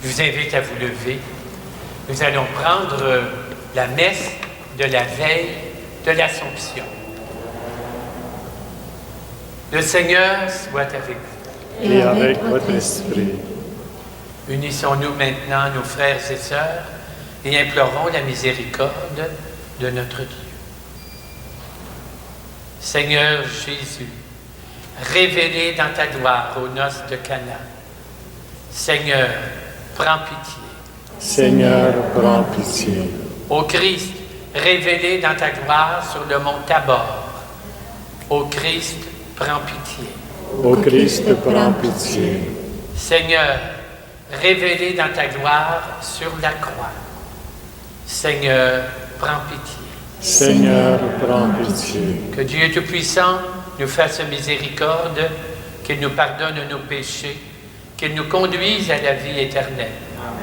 Je vous invite à vous lever. Nous allons prendre la messe de la veille de l'Assomption. Le Seigneur soit avec vous. Et avec votre esprit. Unissons-nous maintenant, nos frères et sœurs, et implorons la miséricorde de notre Dieu. Seigneur Jésus, révélé dans ta gloire aux noces de Cana, Seigneur, prends pitié. Seigneur, prends pitié. Ô Christ, révélé dans ta gloire sur le mont Tabor, ô Christ, prends pitié. Ô Christ, prends pitié. Seigneur, révélé dans ta gloire sur la croix, Seigneur, prends pitié. Seigneur, prends pitié. Que Dieu Tout-Puissant nous fasse miséricorde, qu'il nous pardonne nos péchés, qu'il nous conduise à la vie éternelle.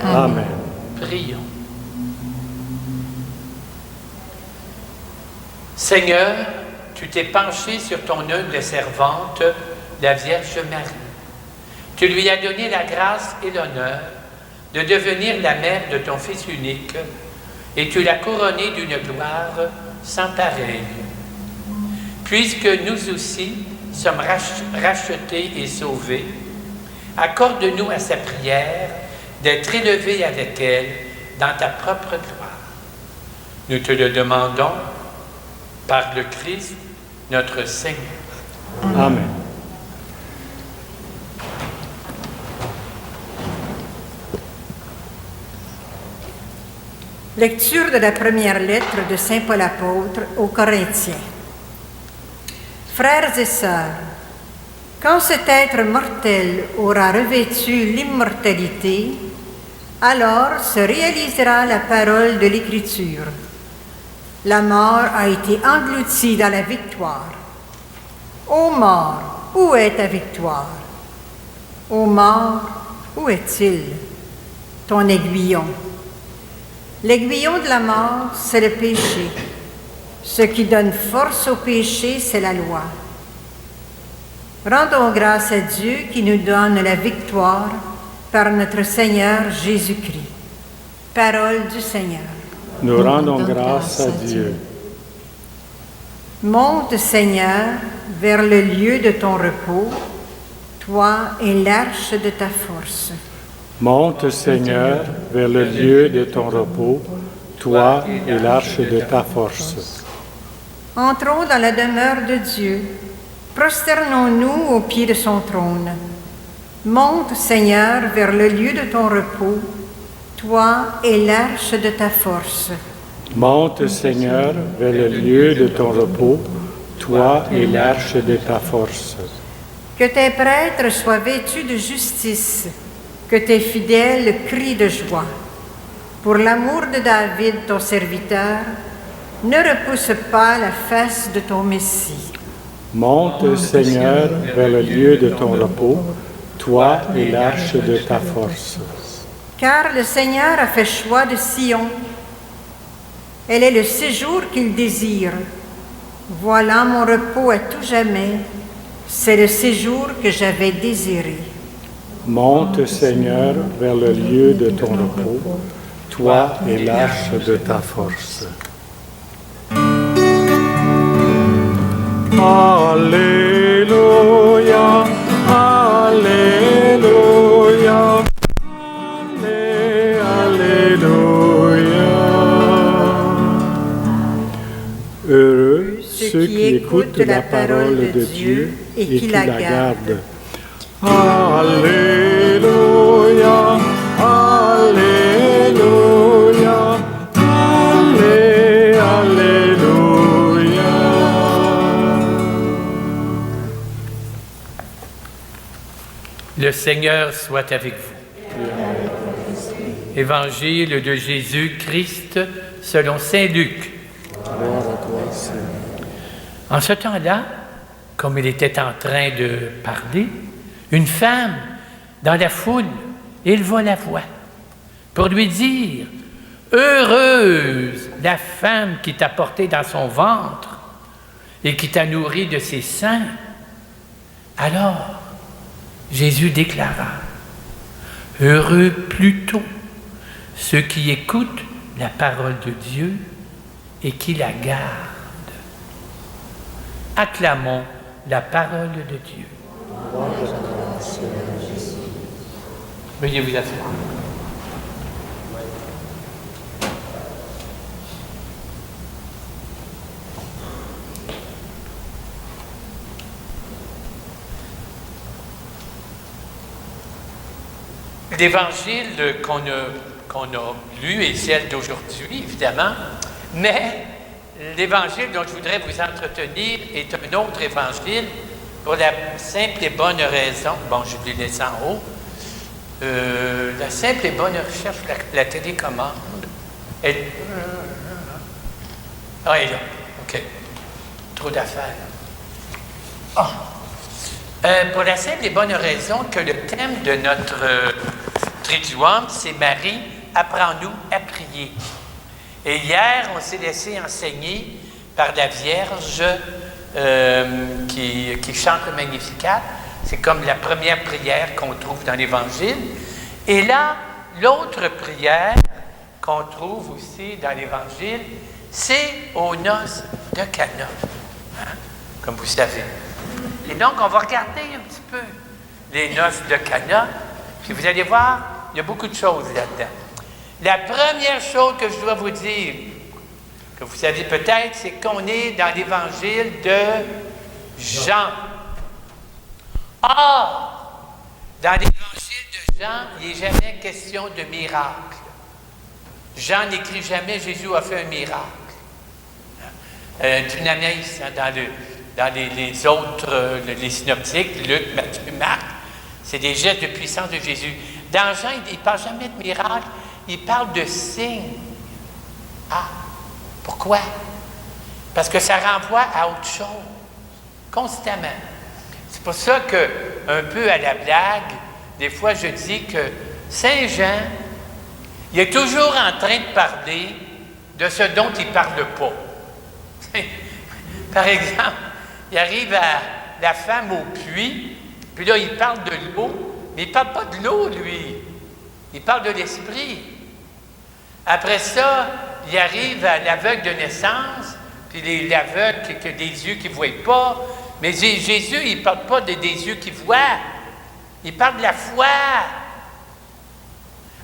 Amen. Prions. Seigneur, tu t'es penché sur ton humble servante, la Vierge Marie. Tu lui as donné la grâce et l'honneur de devenir la mère de ton Fils unique, et tu l'as couronnée d'une gloire sans pareille. Puisque nous aussi sommes rachetés et sauvés, accorde-nous à sa prière d'être élevés avec elle dans ta propre gloire. Nous te le demandons par le Christ, notre Seigneur. Amen. Lecture de la première lettre de Saint Paul apôtre aux Corinthiens. Frères et sœurs, quand cet être mortel aura revêtu l'immortalité, alors se réalisera la parole de l'Écriture. La mort a été engloutie dans la victoire. Ô mort, où est ta victoire? Ô mort, où est-il? Ton aiguillon. L'aiguillon de la mort, c'est le péché. Ce qui donne force au péché, c'est la loi. Rendons grâce à Dieu qui nous donne la victoire par notre Seigneur Jésus-Christ. Parole du Seigneur. Nous rendons grâce à Dieu. Monte, Seigneur, vers le lieu de ton repos, toi et l'arche de ta force. Monte, Seigneur, vers le lieu de ton repos, toi et l'arche de ta force. Entrons dans la demeure de Dieu. Prosternons-nous au pied de son trône. Monte, Seigneur, vers le lieu de ton repos, toi et l'arche de ta force. Monte, Seigneur, vers le lieu de ton repos, toi et l'arche de ta force. Que tes prêtres soient vêtus de justice, que tes fidèles crient de joie. Pour l'amour de David, ton serviteur, ne repousse pas la face de ton Messie. Monte, Seigneur, vers le lieu de ton repos, toi et l'arche de ta force. Car le Seigneur a fait choix de Sion. Elle est le séjour qu'il désire. Voilà mon repos à tout jamais. C'est le séjour que j'avais désiré. Monte, Seigneur, vers le lieu de ton repos, toi et l'arche de ta force. Alléluia, Alléluia, Alléluia. Heureux ceux qui écoutent la parole de Dieu et qui la gardent. Alléluia, Alléluia, Alléluia. Le Seigneur soit avec vous. Évangile de Jésus-Christ selon saint Luc. Gloire à toi, Seigneur. En ce temps-là, comme il était en train de parler, une femme dans la foule éleva la voix pour lui dire « Heureuse la femme qui t'a porté dans son ventre et qui t'a nourri de ses seins. » Alors, Jésus déclara « Heureux plutôt ceux qui écoutent la parole de Dieu et qui la gardent. Acclamons la parole de Dieu. Veuillez vous asseoir. L'évangile qu'on a lu est celle d'aujourd'hui, évidemment, mais l'évangile dont je voudrais vous entretenir est un autre évangile pour la simple et bonne raison, bon, je l'ai laissé en haut, la simple et bonne recherche, la télécommande, elle est là, OK, trop d'affaires. Ah! Pour la simple et bonne raison que le thème de notre triduum, c'est Marie, apprends-nous à prier. Et hier, on s'est laissé enseigner par la Vierge qui chante le Magnificat. C'est comme la première prière qu'on trouve dans l'Évangile. Et là, l'autre prière qu'on trouve aussi dans l'Évangile, c'est aux noces de Cana, hein, comme vous savez. Et donc, on va regarder un petit peu les noces de Cana, puis vous allez voir, il y a beaucoup de choses là-dedans. La première chose que je dois vous dire, que vous savez peut-être, c'est qu'on est dans l'évangile de Jean. Or, dans l'évangile de Jean, il n'est jamais question de miracle. Jean n'écrit jamais « Jésus a fait un miracle ». Dunamis, dans les autres, les synoptiques, Luc, Matthieu, Marc, c'est des gestes de puissance de Jésus. Dans Jean, il ne parle jamais de miracle, il parle de signes. Ah, pourquoi? Parce que ça renvoie à autre chose, constamment. C'est pour ça que, un peu à la blague, des fois je dis que Saint Jean, il est toujours en train de parler de ce dont il ne parle pas. Par exemple, il arrive à la femme au puits, puis là, il parle de l'eau, mais il ne parle pas de l'eau, lui. Il parle de l'esprit. Après ça, il arrive à l'aveugle de naissance, puis l'aveugle qui a des yeux qui ne voient pas. Mais Jésus, il ne parle pas des yeux qui voient. Il parle de la foi.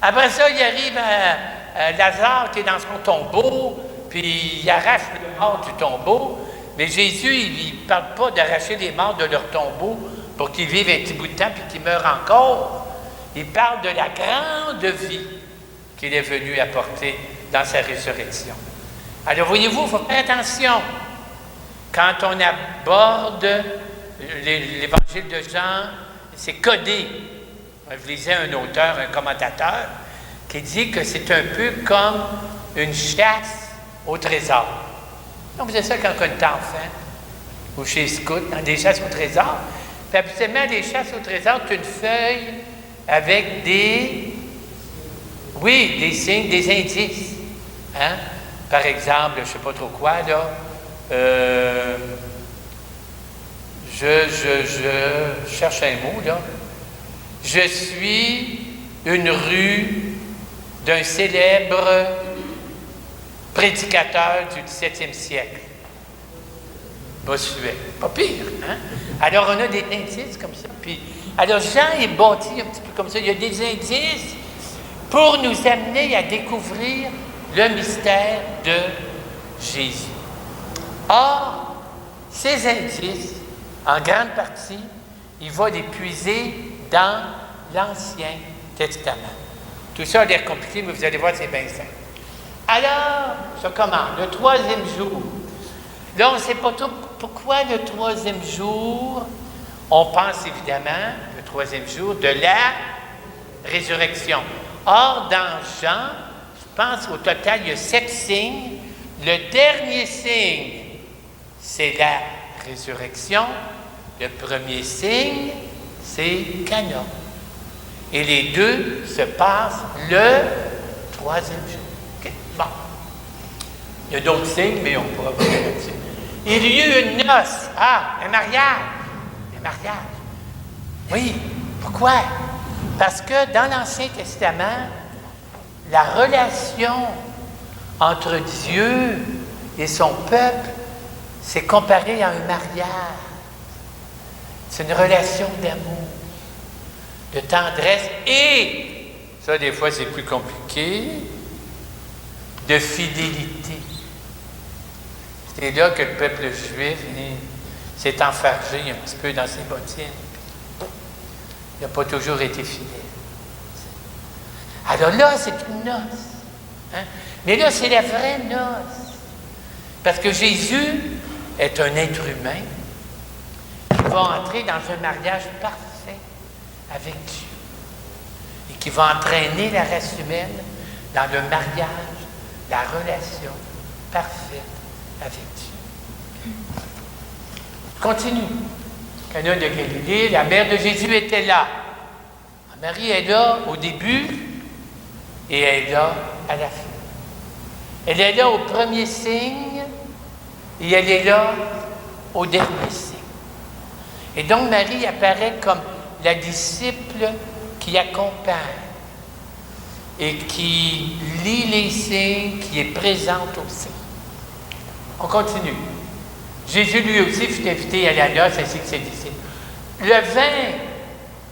Après ça, il arrive à Lazare qui est dans son tombeau, puis il arrache le mort du tombeau. Mais Jésus, il ne parle pas d'arracher les morts de leur tombeau pour qu'ils vivent un petit bout de temps puis qu'ils meurent encore. Il parle de la grande vie qu'il est venu apporter dans sa résurrection. Alors, voyez-vous, il faut faire attention. Quand on aborde l'évangile de Jean, c'est codé. Je lisais un auteur, un commentateur, qui dit que c'est un peu comme une chasse au trésor. Donc, vous savez ça quand on est enfant, ou chez Scout, dans des chasses au trésor. Puis, habituellement, les chasses au trésor, c'est une feuille avec des signes, des indices. Hein? Par exemple, je ne sais pas trop quoi, là. Je cherche un mot, là. Je suis une rue d'un célèbre prédicateur du 17e siècle. Bossuet. Pas pire, hein? Alors, on a des indices comme ça. Puis, alors, Jean est bâti un petit peu comme ça. Il y a des indices pour nous amener à découvrir le mystère de Jésus. Or, ces indices, en grande partie, il va les puiser dans l'Ancien Testament. Tout ça a l'air compliqué, mais vous allez voir, c'est bien simple. Alors, ça commence, le 3e jour. Là, on ne sait pas trop pourquoi le 3e jour. On pense évidemment, le 3e jour, de la résurrection. Or, dans Jean, je pense au total, il y a 7 signes. Le dernier signe, c'est la résurrection. Le premier signe, c'est Cana. Et les deux se passent le 3e jour. Okay? Bon. Il y a d'autres signes, mais on pourra voir là-dessus. Il y eut une noce. Ah, un mariage. Un mariage. Oui. Pourquoi? Parce que dans l'Ancien Testament, la relation entre Dieu et son peuple, c'est comparé à un mariage. C'est une relation d'amour, de tendresse et, ça des fois c'est plus compliqué, de fidélité. C'est là que le peuple juif s'est enfargé un petit peu dans ses bottines. Il n'a pas toujours été fidèle. Alors là, c'est une noce. Hein? Mais là, c'est la vraie noce. Parce que Jésus est un être humain qui va entrer dans un mariage parfait avec Dieu et qui va entraîner la race humaine dans le mariage, la relation parfaite avec Dieu. Continue. Cana de Galilée, la mère de Jésus était là. Marie est là au début et elle est là à la fin. Elle est là au premier signe et elle est là au dernier signe. Et donc Marie apparaît comme la disciple qui accompagne et qui lit les signes, qui est présente aussi. On continue. Jésus lui aussi fut invité à la noce ainsi que ses disciples. Le vin,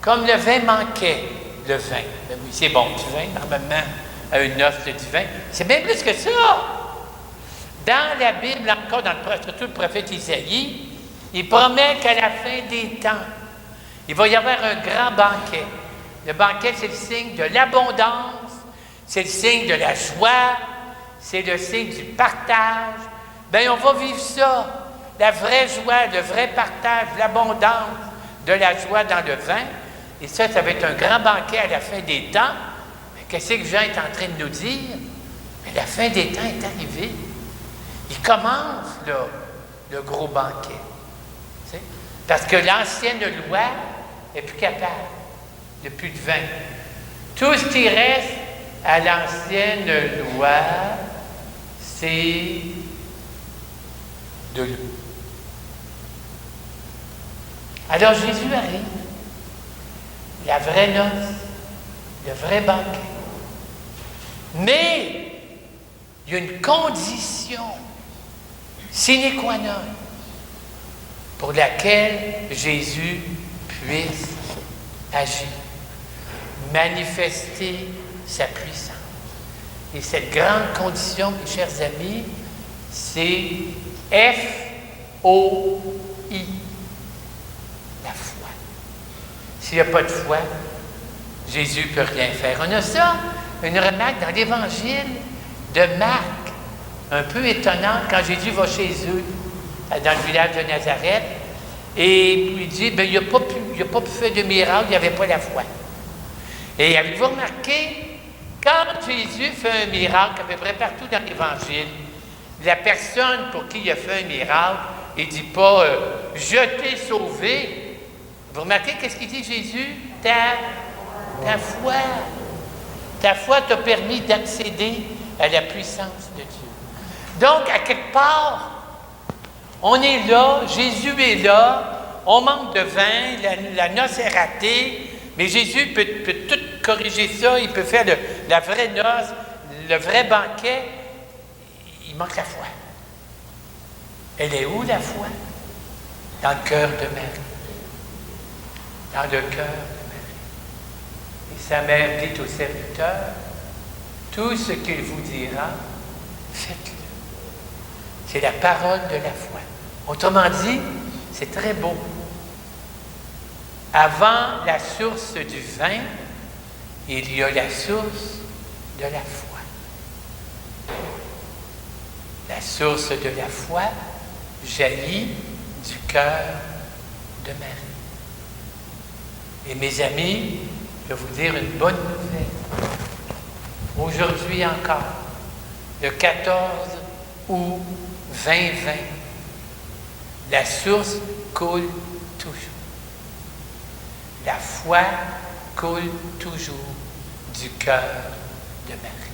comme le vin manquait, le vin. Ben oui, c'est bon du vin, normalement, à une noce de du vin. C'est bien plus que ça. Dans la Bible, encore surtout le prophète Isaïe, il promet qu'à la fin des temps, il va y avoir un grand banquet. Le banquet, c'est le signe de l'abondance, c'est le signe de la joie, c'est le signe du partage. Bien, on va vivre ça. La vraie joie, le vrai partage, l'abondance de la joie dans le vin. Et ça va être un grand banquet à la fin des temps. Mais qu'est-ce que Jean est en train de nous dire? Mais la fin des temps est arrivée. Il commence, là, le gros banquet. Tu sais? Parce que l'ancienne loi n'est plus capable. Il n'y a plus de vin. Tout ce qui reste à l'ancienne loi, c'est de l'eau. Alors Jésus arrive, la vraie noce, le vrai banquet. Mais il y a une condition sine qua non pour laquelle Jésus puisse agir, manifester sa puissance. Et cette grande condition, mes chers amis, c'est F-O-I, la foi. S'il n'y a pas de foi, Jésus ne peut rien faire. On a ça, une remarque dans l'Évangile de Marc, un peu étonnante, quand Jésus va chez eux, dans le village de Nazareth, et il dit, bien, il n'a pas pu faire de miracle, il n'y avait pas la foi. Et avez-vous remarqué, quand Jésus fait un miracle, à peu près partout dans l'Évangile, la personne pour qui il a fait un miracle, il ne dit pas « Je t'ai sauvé ». Vous remarquez qu'est-ce qu'il dit Jésus? Ta foi. Ta foi t'a permis d'accéder à la puissance de Dieu. Donc, à quelque part, on est là, Jésus est là, on manque de vin, la noce est ratée, mais Jésus peut tout corriger ça, il peut faire la vraie noce, le vrai banquet. Il manque la foi. Elle est où la foi? Dans le cœur de Marie. Dans le cœur de Marie. Et sa mère dit au serviteur, tout ce qu'il vous dira, faites-le. C'est la parole de la foi. Autrement dit, c'est très beau. Avant la source du vin, il y a la source de la foi. La source de la foi jaillit du cœur de Marie. Et mes amis, je vais vous dire une bonne nouvelle. Aujourd'hui encore, le 14 août 2020, la source coule toujours. La foi coule toujours du cœur de Marie.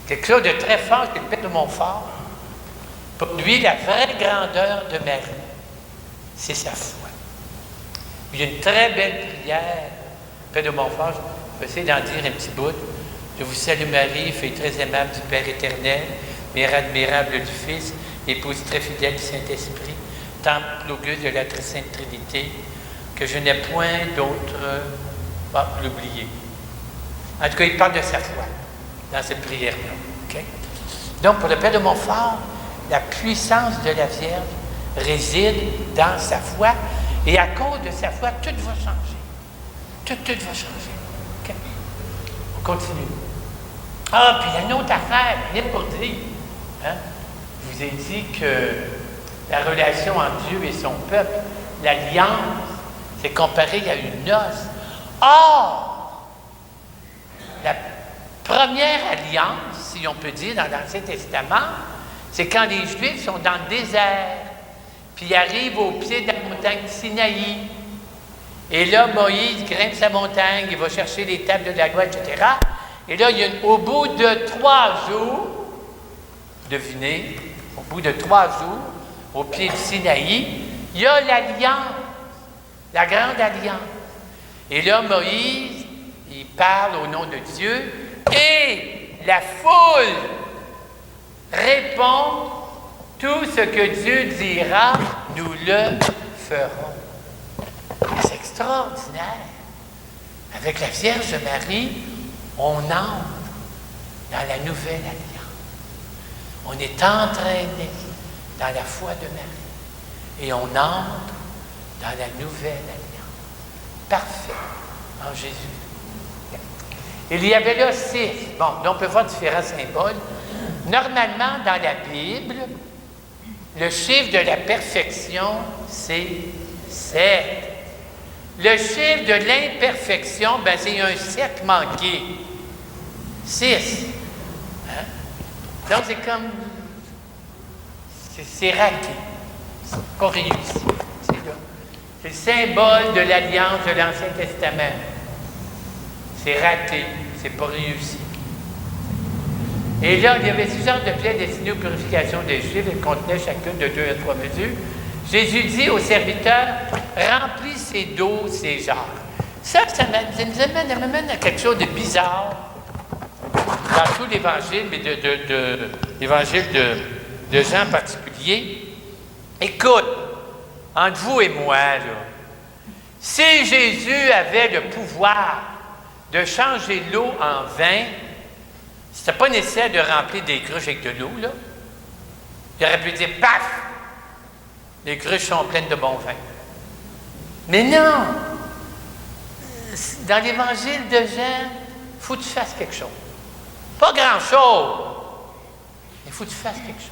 Quelque chose de très fort, c'est le Père de Montfort. Pour lui, la vraie grandeur de Marie, c'est sa foi. Il y a une très belle prière Père de Montfort, je vais essayer d'en dire un petit bout. Je vous salue Marie, fille très aimable du Père éternel, mère admirable du Fils, épouse très fidèle du Saint-Esprit, temple auguste de la très sainte Trinité, que je n'ai point d'autre... vous l'oubliez. En tout cas, il parle de sa foi dans cette prière-là. Okay? Donc, pour le Père de Montfort, la puissance de la Vierge réside dans sa foi, et à cause de sa foi, tout va changer. Tout va changer. Okay? On continue. Ah, puis il y a une autre affaire, rien pour dire. Hein? Je vous ai dit que la relation entre Dieu et son peuple, l'alliance, c'est comparé à une noce. Or, la première alliance, si on peut dire, dans l'Ancien Testament, c'est quand les Juifs sont dans le désert, puis ils arrivent au pied de la montagne Sinaï. Et là, Moïse grimpe sa montagne, il va chercher les tables de la loi, etc. Et là, au bout de 3 jours, devinez, au bout de 3 jours, au pied du Sinaï, il y a l'alliance, la grande alliance. Et là, Moïse, il parle au nom de Dieu, et la foule répond, tout ce que Dieu dira, nous le ferons. C'est extraordinaire. Avec la Vierge Marie, on entre dans la nouvelle alliance. On est entraîné dans la foi de Marie. Et on entre dans la nouvelle alliance. Parfait. En Jésus. Il y avait là 6. Bon, donc on peut voir différents symboles. Normalement, dans la Bible, le chiffre de la perfection, c'est 7. Le chiffre de l'imperfection, ben, c'est un 7 manqué. 6. Hein? Donc, c'est comme... C'est raté. C'est pas réussi. C'est là. C'est le symbole de l'alliance de l'Ancien Testament. C'est raté. C'est pas réussi. Et là, il y avait 6 sortes de plaies destinées aux purifications des Juifs. Elles contenaient chacune de 2 à 3 mesures. Jésus dit au serviteur, remplis ces doses, ces genres. Ça nous amène à quelque chose de bizarre dans tout l'Évangile, mais de l'Évangile de Jean en particulier. Écoute, entre vous et moi, là, si Jésus avait le pouvoir de changer l'eau en vin, c'était pas nécessaire de remplir des cruches avec de l'eau, là. Il aurait pu dire, paf! Les cruches sont pleines de bon vin. Mais non! Dans l'Évangile de Jean, il faut que tu fasses quelque chose. Pas grand-chose, mais il faut que tu fasses quelque chose.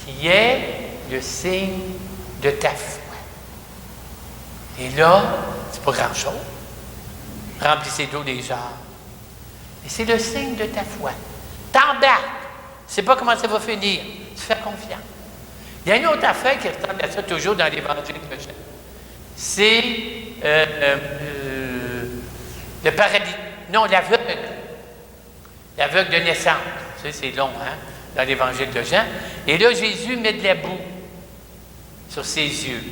Qui est le signe de ta foi. Et là, c'est pas grand-chose. Remplissez d'eau les jarres. Et c'est le signe de ta foi. T'embarques. Tu ne sais pas comment ça va finir. Tu fais confiance. Il y a une autre affaire qui ressemble à ça toujours dans l'Évangile de Jean. C'est le paradis. Non, l'aveugle. L'aveugle de naissance. Tu sais, c'est long, hein, dans l'Évangile de Jean. Et là, Jésus met de la boue sur ses yeux.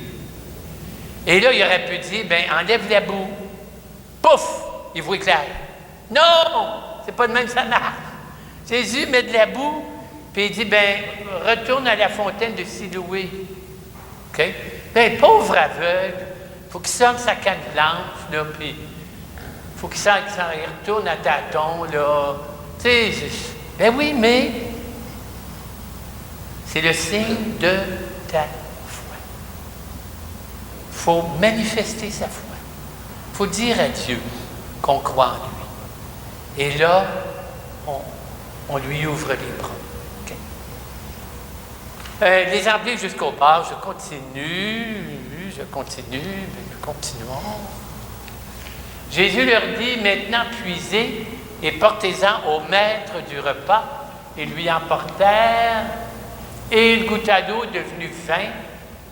Et là, il aurait pu dire, bien, enlève la boue. Pouf! Il voit clair. Non! C'est pas de même que ça marche. Jésus met de la boue, puis il dit, bien, retourne à la fontaine de Siloué. OK? Bien, pauvre aveugle, il faut qu'il sorte sa canne blanche, là, puis il faut qu'il retourne à tâtons, là. Tu sais, ben oui, mais c'est le signe de ta foi. Il faut manifester sa foi. Il faut dire à Dieu qu'on croit en lui. Et là, on lui ouvre les bras. Okay. Les emblèmes jusqu'au bord, je continue, mais continuons. Jésus leur dit, maintenant puisez et portez-en au maître du repas. Ils lui emportèrent, et il goûta l'eau devenue vin,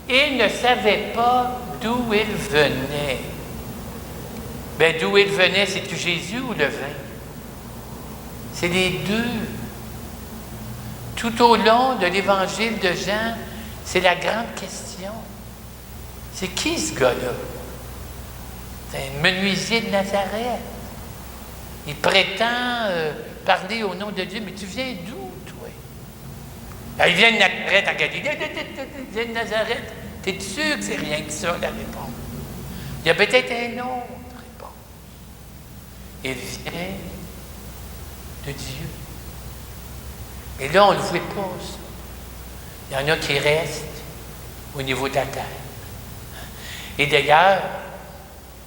et il ne savait pas d'où il venait. Bien, d'où il venait, c'est-tu Jésus ou le vin? C'est les deux. Tout au long de l'Évangile de Jean, c'est la grande question. C'est qui ce gars-là? C'est un menuisier de Nazareth. Il prétend parler au nom de Dieu, mais tu viens d'où, toi? Alors, il vient de Nazareth en Galilée. Il vient de Nazareth. T'es sûr que c'est rien que ça, la réponse? Il y a peut-être un autre réponse. Il vient de Dieu. Et là, on ne le voit pas, ça. Il y en a qui restent au niveau de la terre. Et d'ailleurs,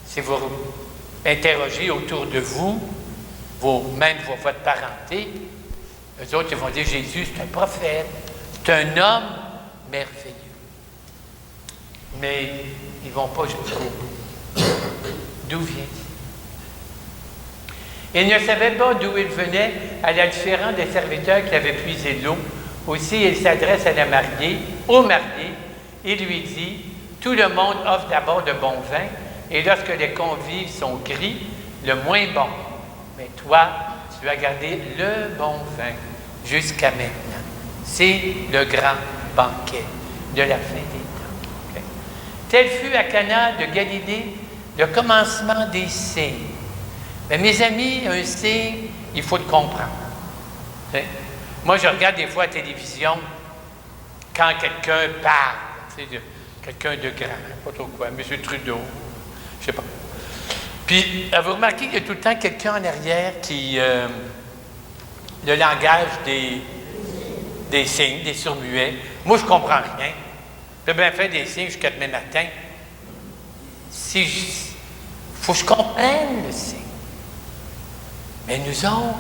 si vous interrogez autour de vous, même votre parenté, eux autres, ils vont dire, Jésus, c'est un prophète, c'est un homme merveilleux. Mais ils ne vont pas jusqu'au bout. D'où vient-il? Il ne savait pas d'où il venait, à la différence des serviteurs qui avaient puisé l'eau. Aussi, il s'adresse à la mariée, au marié, et lui dit, tout le monde offre d'abord de bon vin, et lorsque les convives sont gris, le moins bon. Mais toi, tu as gardé le bon vin jusqu'à maintenant. C'est le grand banquet de la fin des temps. Okay? Tel fut à Cana de Galilée le commencement des signes. Mais mes amis, un signe, il faut le comprendre. Okay? Moi, je regarde des fois à la télévision quand quelqu'un parle, quelqu'un de grand, pas trop quoi, M. Trudeau, je ne sais pas. Puis, vous remarquez qu'il y a tout le temps quelqu'un en arrière qui, le langage des signes, des sourds-muets. Moi, je ne comprends rien. J'ai bien fait des signes jusqu'à demain matin. Il faut que je comprenne le signe. Mais nous autres,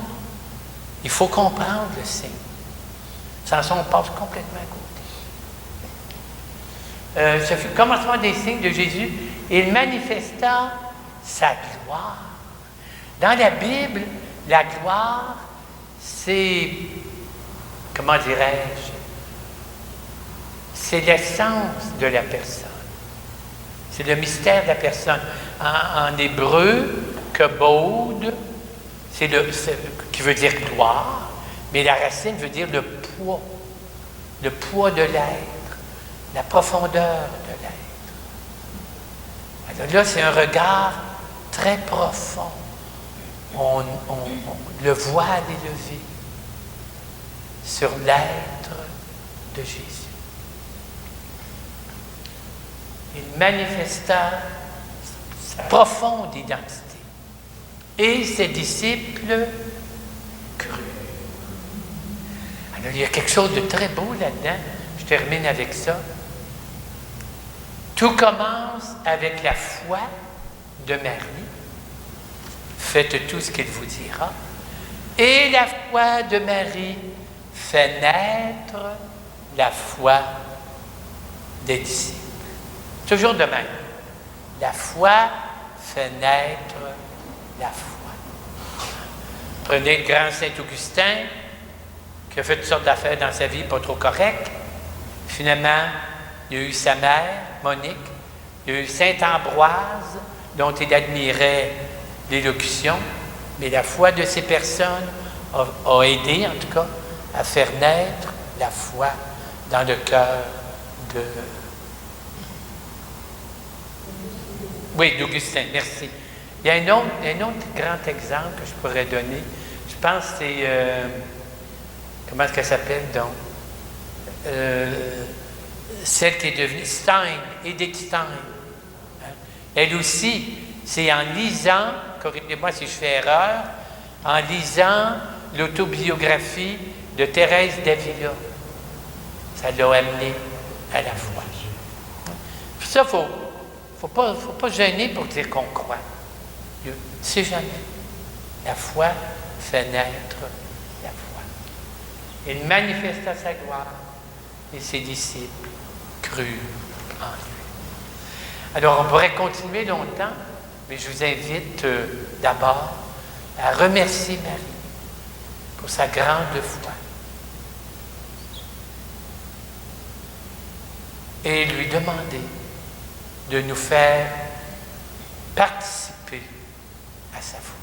il faut comprendre le signe. Sans ça, on passe complètement à côté. Ce fut le commencement des signes de Jésus. Il manifesta sa gloire. Dans la Bible, la gloire, c'est, comment dirais-je, c'est l'essence de la personne. C'est le mystère de la personne. En hébreu, kabod, qui veut dire gloire, mais la racine veut dire le poids de l'être, la profondeur de l'être. Alors là, c'est un regard très profond. Le voile est levé sur l'être de Jésus. Il manifesta sa profonde identité. Et ses disciples crurent. Alors, il y a quelque chose de très beau là-dedans. Je termine avec ça. Tout commence avec la foi de Marie. Faites tout ce qu'il vous dira. Et la foi de Marie fait naître la foi des disciples. Toujours de même. La foi fait naître la foi. Prenez le grand Saint-Augustin, qui a fait toutes sortes d'affaires dans sa vie pas trop correctes. Finalement, il y a eu sa mère, Monique. Il y a eu Saint-Ambroise, dont il admirait l'élocution. Mais la foi de ces personnes a aidé, en tout cas, à faire naître la foi dans le cœur de... Oui, d'Augustin, merci. Il y a un autre grand exemple que je pourrais donner. Je pense que c'est... comment est-ce qu'elle s'appelle, donc? Celle qui est devenue Stein, Edith Stein. Hein? Elle aussi, c'est en lisant, corrigez-moi si je fais erreur, en lisant l'autobiographie de Thérèse d'Avila. Ça l'a amené à la foi. Puis ça, faut pas gêner pour dire qu'on croit. C'est jamais. La foi fait naître la foi. Il manifesta sa gloire et ses disciples crurent en lui. Alors, on pourrait continuer longtemps, mais je vous invite d'abord à remercier Marie pour sa grande foi et lui demander de nous faire participer à sa foi.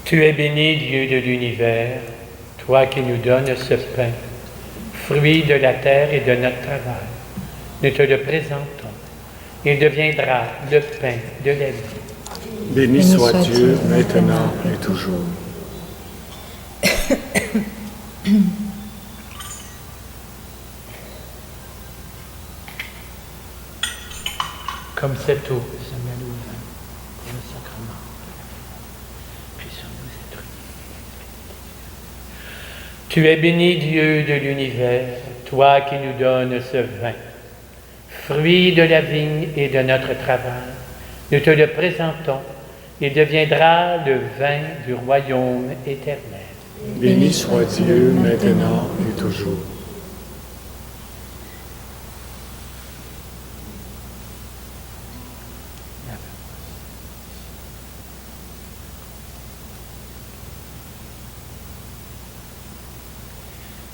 Tu es béni, Dieu de l'univers, toi qui nous donnes ce pain, fruit de la terre et de notre travail. Nous te le présentons. Il deviendra le pain de la vie. Béni soit Dieu, maintenant et toujours. Comme cette eau se met au vin pour le sacrement. Puis sur nous cette nuit. Tu es béni, Dieu de l'univers, toi qui nous donnes ce vin, fruit de la vigne et de notre travail. Nous te le présentons. Il deviendra le vin du royaume éternel. Béni soit Dieu, maintenant et toujours.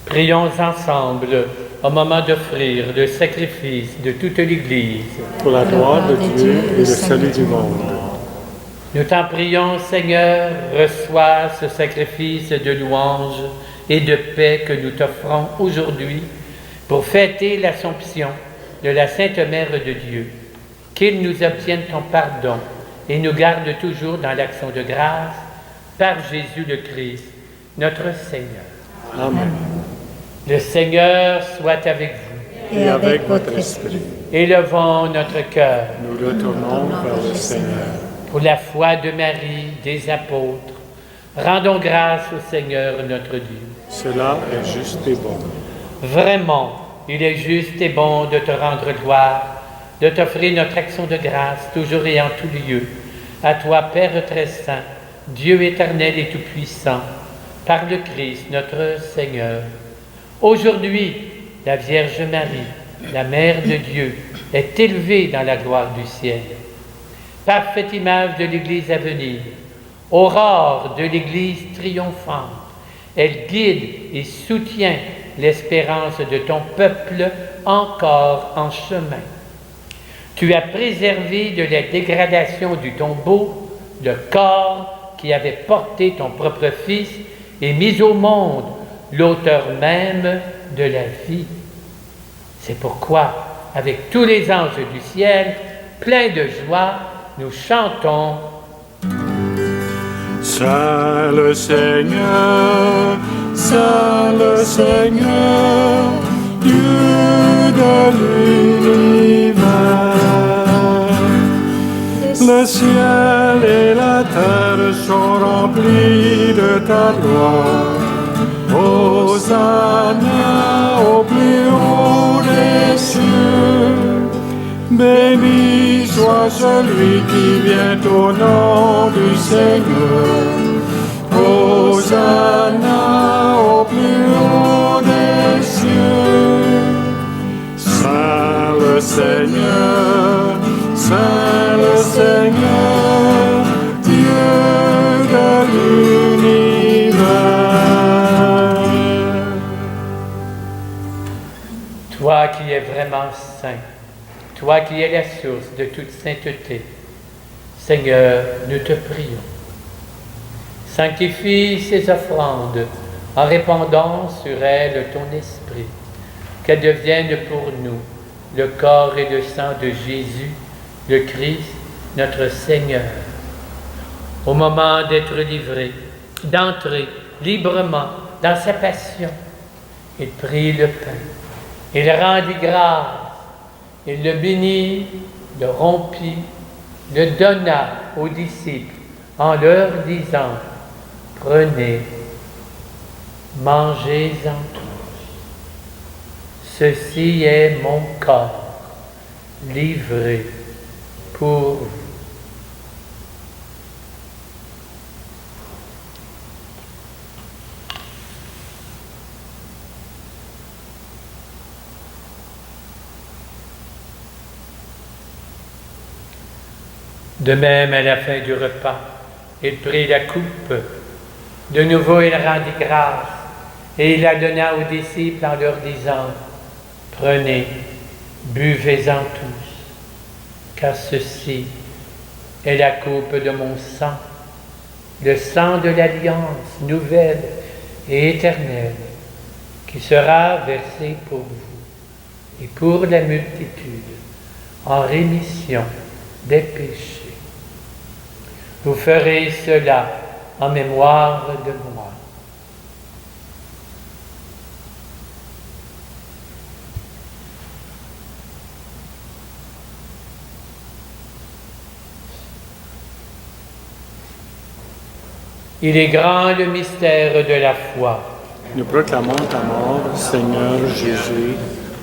Prions ensemble au moment d'offrir le sacrifice de toute l'Église. Pour la gloire de Dieu et le salut du monde. Nous t'en prions, Seigneur, reçois ce sacrifice de louange et de paix que nous t'offrons aujourd'hui pour fêter l'Assomption de la Sainte Mère de Dieu. Qu'il nous obtienne ton pardon et nous garde toujours dans l'action de grâce par Jésus le Christ, notre Seigneur. Amen. Le Seigneur soit avec vous. Et avec votre esprit. Élevons notre cœur. Nous retournons vers le Seigneur. Pour la foi de Marie, des apôtres, rendons grâce au Seigneur notre Dieu. Cela est juste et bon. Vraiment, il est juste et bon de te rendre gloire, de t'offrir notre action de grâce, toujours et en tout lieu. À toi, Père très saint, Dieu éternel et tout-puissant, par le Christ notre Seigneur. Aujourd'hui, la Vierge Marie, la Mère de Dieu, est élevée dans la gloire du ciel. Parfaite image de l'Église à venir, aurore de l'Église triomphante, elle guide et soutient l'espérance de ton peuple encore en chemin. Tu as préservé de la dégradation du tombeau le corps qui avait porté ton propre Fils et mis au monde l'auteur même de la vie. C'est pourquoi, avec tous les anges du ciel, pleins de joie, nous chantons. Saint le Seigneur, Dieu de l'univers. Le ciel et la terre sont remplis de ta gloire. Hosanna au plus haut des cieux. Béni soit celui qui vient au nom du Seigneur. Hosanna au plus haut des cieux. Saint le Seigneur, Dieu de l'univers. Toi qui es vraiment saint, toi qui es la source de toute sainteté, Seigneur, nous te prions. Sanctifie ces offrandes en répandant sur elles ton esprit, qu'elles deviennent pour nous le corps et le sang de Jésus, le Christ, notre Seigneur. Au moment d'être livré, d'entrer librement dans sa passion, il prit le pain, il rendit grâce, il le bénit, le rompit, le donna aux disciples en leur disant: prenez, mangez-en tous. Ceci est mon corps livré pour vous. De même, à la fin du repas, il prit la coupe. De nouveau, il rendit grâce et il la donna aux disciples en leur disant: prenez, buvez-en tous, car ceci est la coupe de mon sang, le sang de l'alliance nouvelle et éternelle qui sera versé pour vous et pour la multitude en rémission des péchés. Vous ferez cela en mémoire de moi. Il est grand le mystère de la foi. Nous proclamons ta mort, Seigneur Jésus.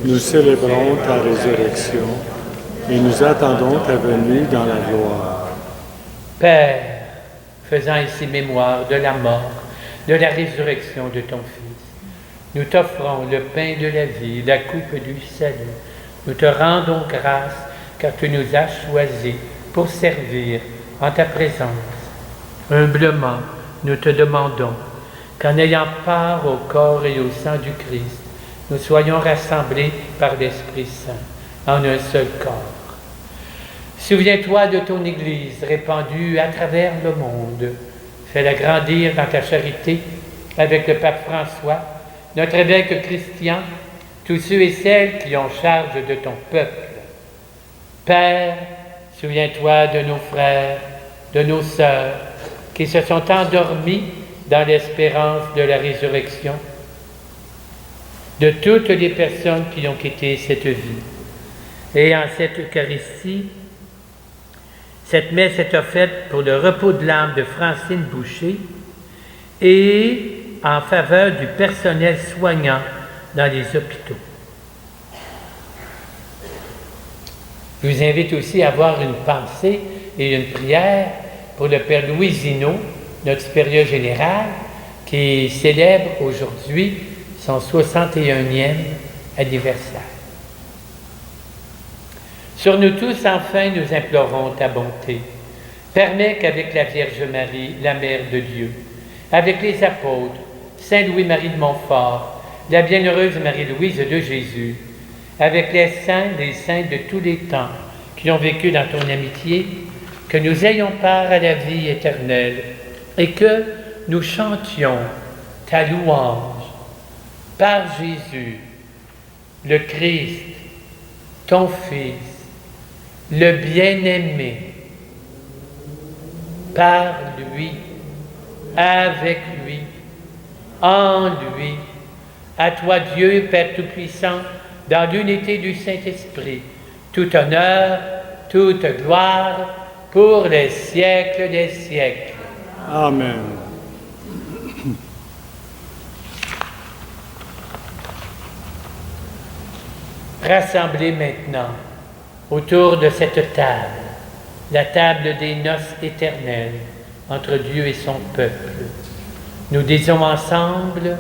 Nous célébrons ta résurrection et nous attendons ta venue dans la gloire. Père, faisant ici mémoire de la mort, de la résurrection de ton Fils, nous t'offrons le pain de la vie, la coupe du salut. Nous te rendons grâce car tu nous as choisis pour servir en ta présence. Humblement, nous te demandons qu'en ayant part au corps et au sang du Christ, nous soyons rassemblés par l'Esprit Saint en un seul corps. Souviens-toi de ton Église répandue à travers le monde. Fais-la grandir dans ta charité avec le pape François, notre évêque Christian, tous ceux et celles qui ont charge de ton peuple. Père, souviens-toi de nos frères, de nos sœurs, qui se sont endormis dans l'espérance de la résurrection, de toutes les personnes qui ont quitté cette vie. Et en cette Eucharistie, cette messe est offerte pour le repos de l'âme de Francine Boucher et en faveur du personnel soignant dans les hôpitaux. Je vous invite aussi à avoir une pensée et une prière pour le Père Louis Zinot, notre supérieur général, qui célèbre aujourd'hui son 61e anniversaire. Sur nous tous, enfin, nous implorons ta bonté. Permets qu'avec la Vierge Marie, la Mère de Dieu, avec les apôtres, Saint Louis-Marie de Montfort, la bienheureuse Marie-Louise de Jésus, avec les saints de tous les temps qui ont vécu dans ton amitié, que nous ayons part à la vie éternelle et que nous chantions ta louange par Jésus, le Christ, ton Fils, le bien-aimé, par lui, avec lui, en lui, à toi Dieu, Père Tout-Puissant, dans l'unité du Saint-Esprit, tout honneur, toute gloire, pour les siècles des siècles. Amen. Rassemblés maintenant autour de cette table, la table des noces éternelles entre Dieu et son peuple, nous disons ensemble,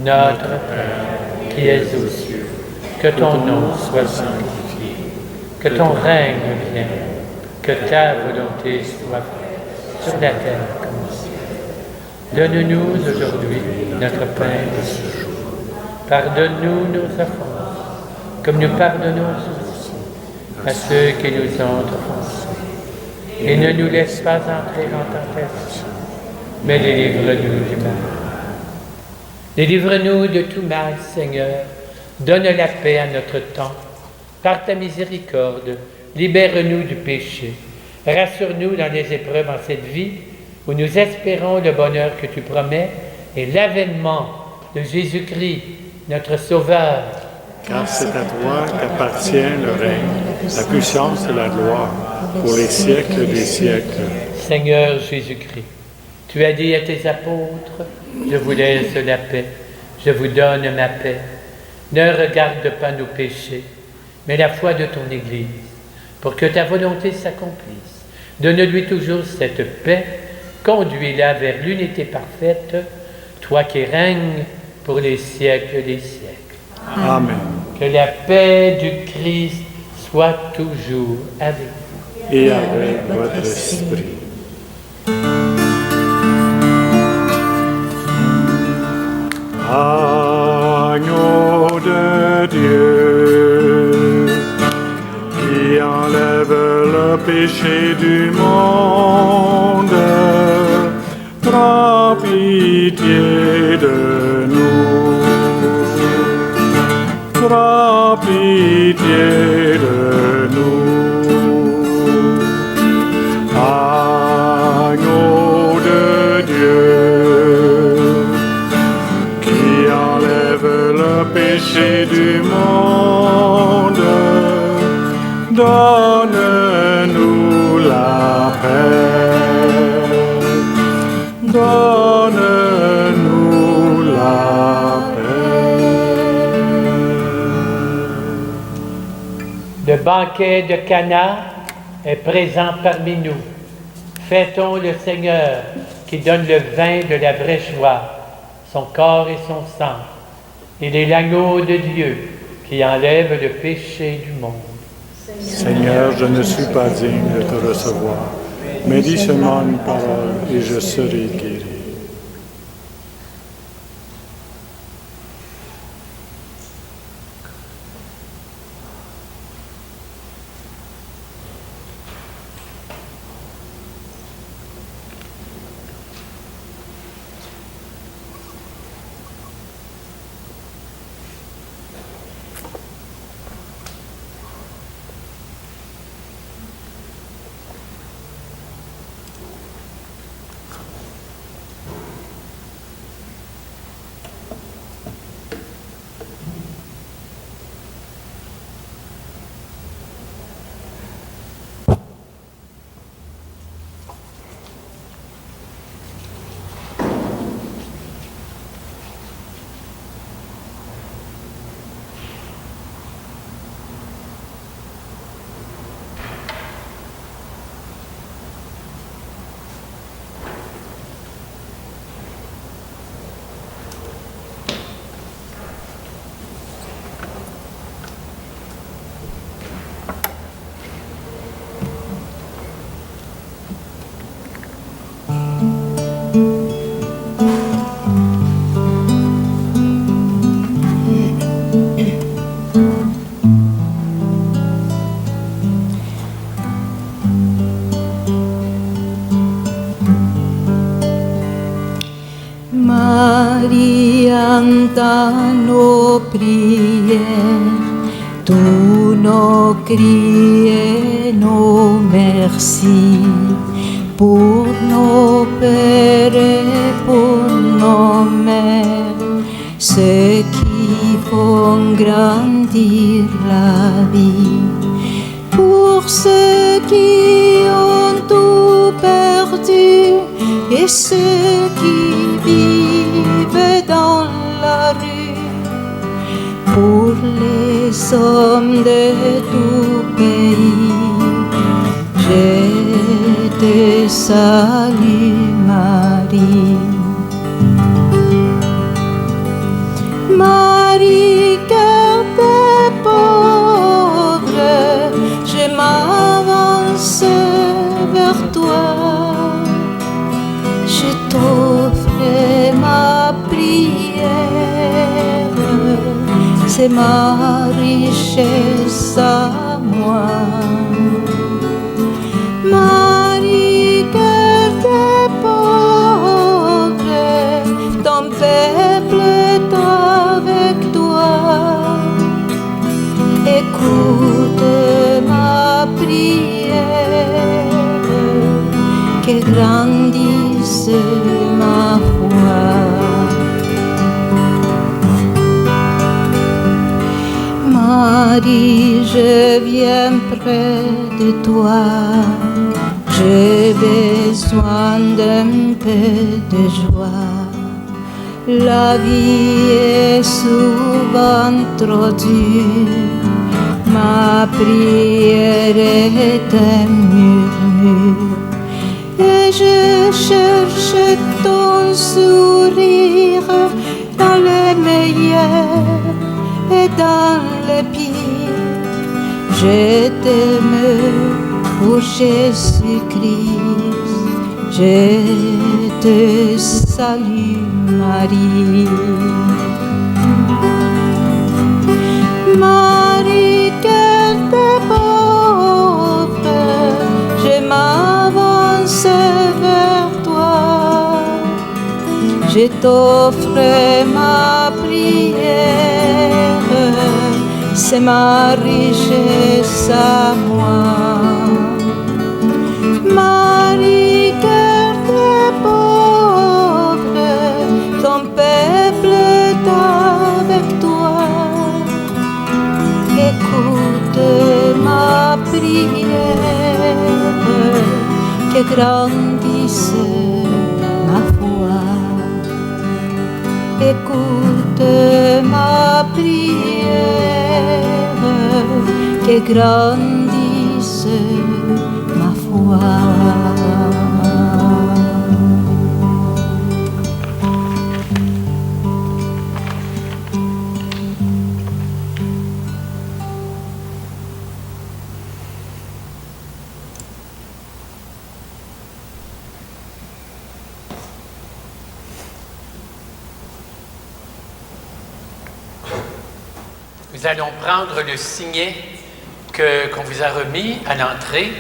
Notre Père qui es aux cieux, que ton nom soit sanctifié, que ton règne vienne, que ta volonté soit faite sur la terre comme au ciel. Donne-nous aujourd'hui notre pain de ce jour. Pardonne-nous nos offenses, comme nous pardonnons aussi à ceux qui nous ont offensés. Et ne nous laisse pas entrer en tentation, mais délivre-nous du mal. Délivre-nous de tout mal, Seigneur. Donne la paix à notre temps. Par ta miséricorde, libère-nous du péché. Rassure-nous dans les épreuves en cette vie où nous espérons le bonheur que tu promets et l'avènement de Jésus-Christ, notre Sauveur. Car c'est à toi qu'appartient le règne, la puissance et la gloire, pour les siècles des siècles. Seigneur Jésus-Christ, tu as dit à tes apôtres, je vous laisse la paix, je vous donne ma paix. Ne regarde pas nos péchés, mais la foi de ton Église, pour que ta volonté s'accomplisse. Donne-lui toujours cette paix, conduis-la vers l'unité parfaite, toi qui règnes pour les siècles des siècles. Amen. Que la paix du Christ soit toujours avec vous. Et avec votre esprit. Agneau de Dieu, qui enlève le péché du monde, pitié de nous. Prends pitié de nous. Agneau de Dieu, qui enlève le péché du monde, donne-nous la paix. Donne-nous la paix. Le banquet de Cana est présent parmi nous. Fêtons le Seigneur qui donne le vin de la vraie joie, son corps et son sang. Il est l'agneau de Dieu qui enlève le péché du monde. Seigneur, je ne suis pas digne de te recevoir, mais dis seulement une parole et je serai guéri. Marie, entends nos prières, tous nos cris et nos merci, pour nos pères et pour nos mères, ceux qui font grandir la vie, pour ceux qui ont tout perdu et ceux qui vivent dans la rue, pour les hommes de tout pays, je te salue Marie. Marie, cœur des pauvres, je m'avance vers toi. Je t'offre ma prière, c'est ma richesse à moi. Marie, cœur des pauvres, ton peuple est avec toi. Écoute ma prière, que grandisse ma foi. Marie, je viens près de toi, j'ai besoin d'un peu de joie. La vie est souvent trop dure, ma prière est un murmure. Et je cherche ton sourire dans les meilleurs et dans les pires. Je t'aime pour Jésus-Christ, je te salue Marie. Marie, cœur des pauvres, je m'avance vers toi. je t'offre ma prière, c'est ma richesse à moi. Marie, cœur des pauvres, ton peuple est avec toi. Écoute ma prière, que grandisse ma foi. Écoute ma prière, que grandisse ma foi. Nous allons prendre le signet qu'on vous a remis à l'entrée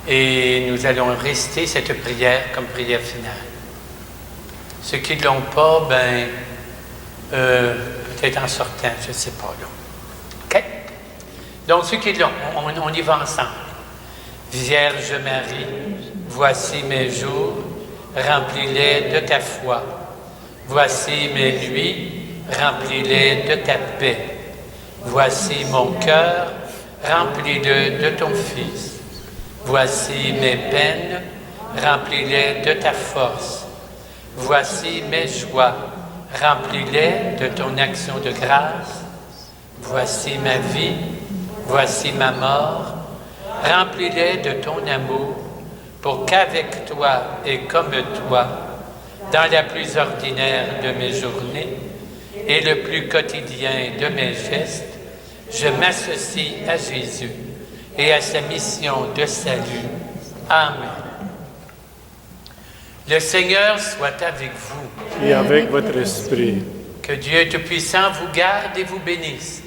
et nous allons réciter cette prière comme prière finale. Ceux qui ne l'ont pas, peut-être en sortant, je ne sais pas. Là. OK? Donc, ceux qui l'ont, on y va ensemble. Vierge Marie, voici mes jours, remplis-les de ta foi. Voici mes nuits, remplis-les de ta paix. Voici mon cœur, remplis-le de ton Fils. Voici mes peines, remplis-les de ta force. Voici mes joies, remplis-les de ton action de grâce. Voici ma vie, voici ma mort, remplis-les de ton amour, pour qu'avec toi et comme toi, dans la plus ordinaire de mes journées et le plus quotidien de mes gestes, je m'associe à Jésus et à sa mission de salut. Amen. Le Seigneur soit avec vous. Et avec votre esprit. Que Dieu Tout-Puissant vous garde et vous bénisse,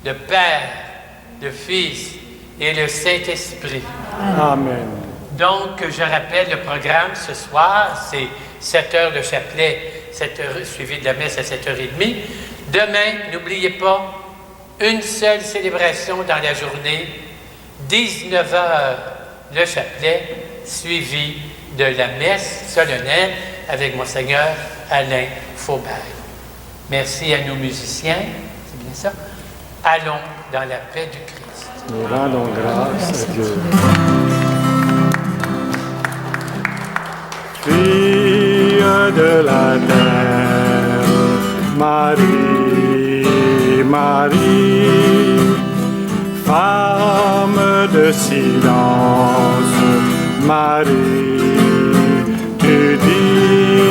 le Père, le Fils et le Saint-Esprit. Amen. Donc, je rappelle le programme ce soir, c'est 7 heures de chapelet, 7 heures, suivi de la messe à 7h30. Demain, n'oubliez pas, une seule célébration dans la journée, 19h le chapelet, suivi de la messe solennelle avec Monseigneur Alain Faubert. Merci à nos musiciens, c'est bien ça. Allons dans la paix du Christ. Nous rendons grâce à Dieu. Fille de la terre, Marie, Marie, femme de silence, Marie, tu dis,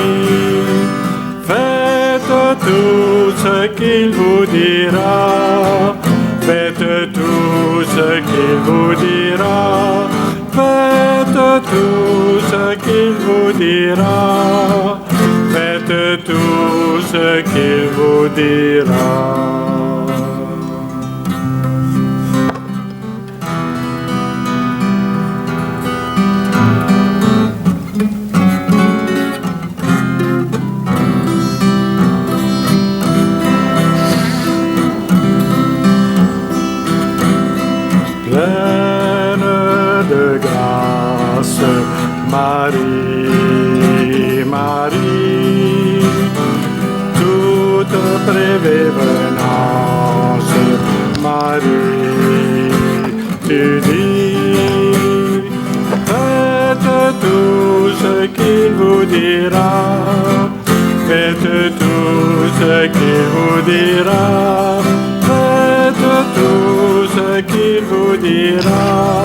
faites tout ce qu'il vous dira, faites tout ce qu'il vous dira, faites tout ce qu'il vous dira, faites tout ce qu'il vous dira. Pleine de grâce, Marie, Marie, toute prévenance, Marie, tu dis, faites tout ce qu'il vous dira, faites tout ce qu'il vous dira, faites tout ce qu'il vous dira.